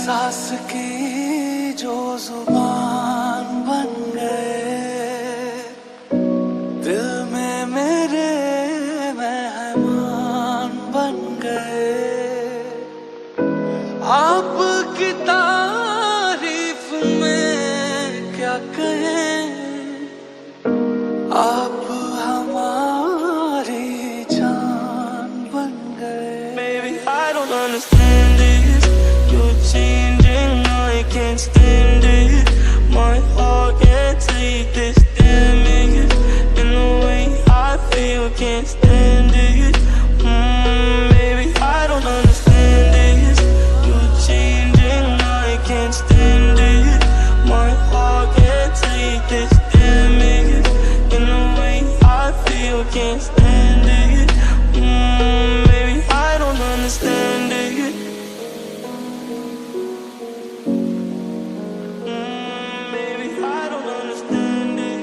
एहसास की जो जुबान बन गए, दिल में मेरे मेहमान बन गए। आपकी तारीफ में क्या कहें, आप हमारी जान बन गए। Baby, I don't understand this. You're changing, I can't stand it. My heart can't take this damage. And the way I feel, can't stand it. Baby, I don't understand this. You're changing, I can't stand it. My heart can't take this damage. And the way I feel, can't stand it. Baby, I don't understand it. Baby, I don't understand it.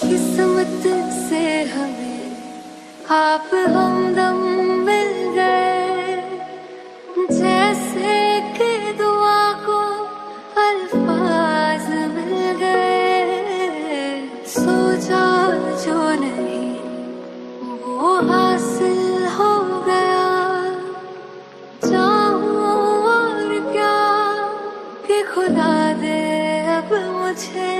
किस्मत से हमें आप हमदम मिल गए, जैसे कि दुआ को अल्फाज मिल गए। सोचा जो नहीं वो हासिल हो गया, चाहूं और क्या कि खुदा दे अब मुझे।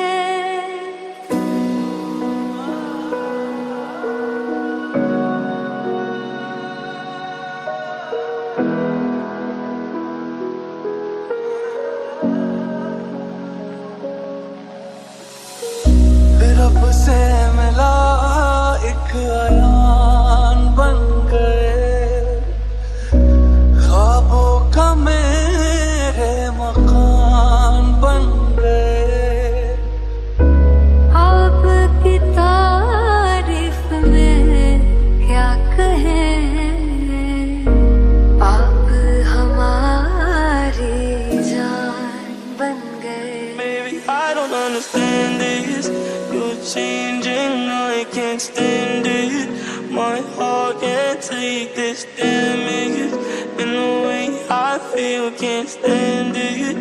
रब से मिला एक अयान बन गए, ख्वाबों का मेरे मकान बन गए। आपकी तारीफ में क्या कहें, आप हमारी जान बन गए। Baby, I don't understand this. You're changing, I can't stand it. My heart can't take this damage. And the way I feel, can't stand it.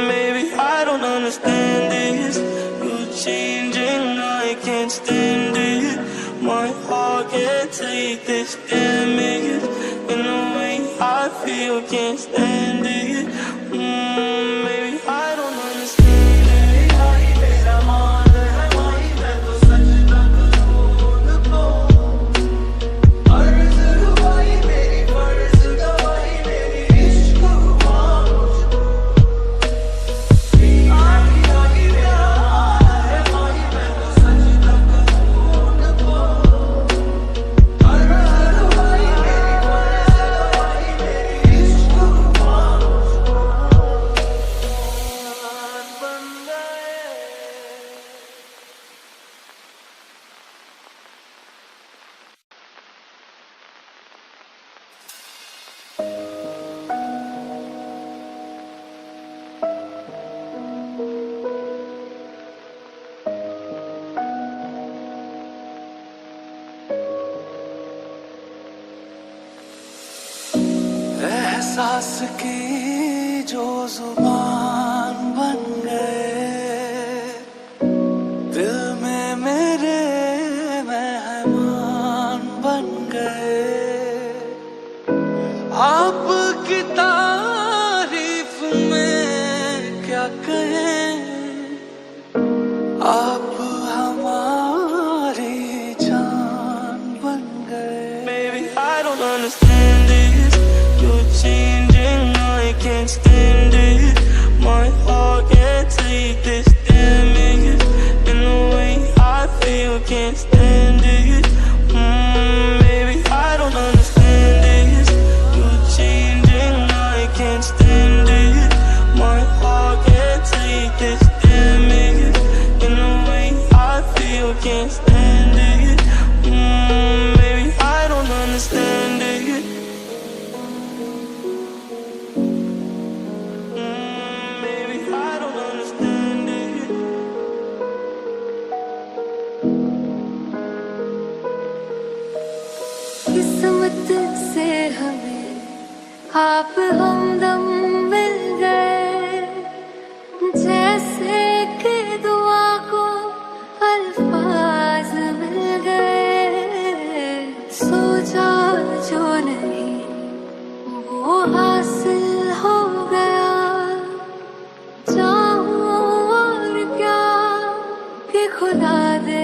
Baby, I don't understand this. You're changing, I can't stand it. My heart can't take this damage. And the way I feel, can't stand it. Baby, I don't understand it. आई मेरा मान है माही, मैं तो सच तक को अर्ज रुबाई मेरी, फर्ज गवाही मेरी, इश्क हुआ मुझको। आई आई मेरा मान है माही, मैं तो सच तक को अर्ज रुबाई मेरी, फर्ज गवाही मेरी, इश्क हुआ मुझको। बन गए। एहसास की जो जुबान बन गए, दिल में मेरे मेहमान बन गए। आपकी तारीफ में क्या कहें, आप हमारी जान बन गए। Baby, I don't understand this. You're changing, I can't stand it. My heart can't take this damage. And the way I feel, can't stand it. Baby, I don't understand this. You're changing, I can't stand it. My heart can't take this damage. And the way I feel, can't stand it. Baby, I don't understand it. Baby, I don't understand it. खुदा दे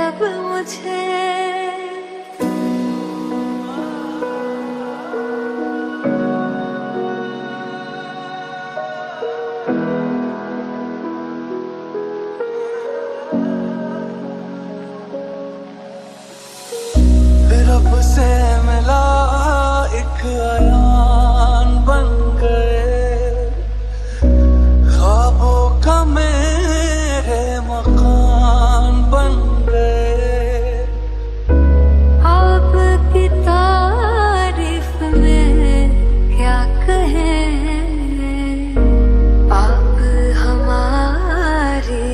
अब मुझे रब से मिला एक अयान बन गए, ख्वाबों का मेरे मकान बन गए। आपकी तारीफ में क्या कहें, आप हमारी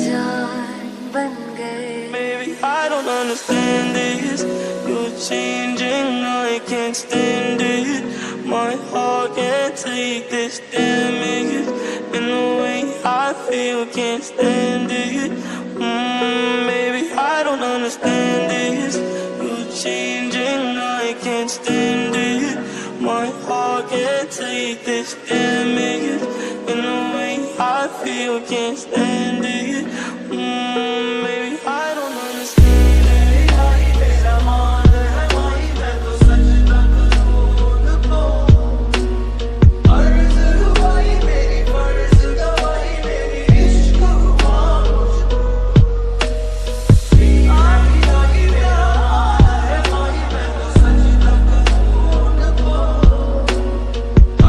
जान बन गए। Baby, I don't understand this. You're changing, I can't stand it. My heart can't take this damage. And the way I feel, can't stand it. Baby, I don't understand this. You're changing, I can't stand it. My heart can't take this damage. And the way I feel, can't stand it. Baby, I don't understand it. भाई मेरा मान है भाई, मैं तो सजदा करूं उनको। अर्ज़ हुआई मेरी फर्ज़ गवाई, मेरी इश्क हुआ मुझको। आही आही मेरा मान है भाई, मैं तो सजदा करूं उनको।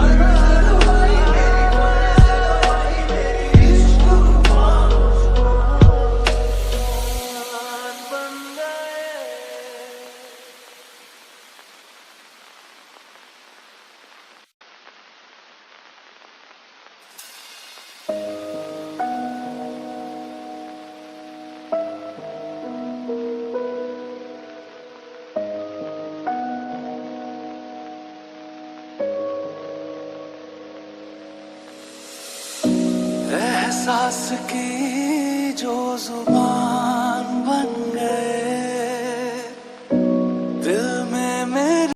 अर्ज़ हुआई मेरी फर्ज़ गवाई, मेरी इश्क हुआ मुझको। बन गए। एहसास की जो जुबान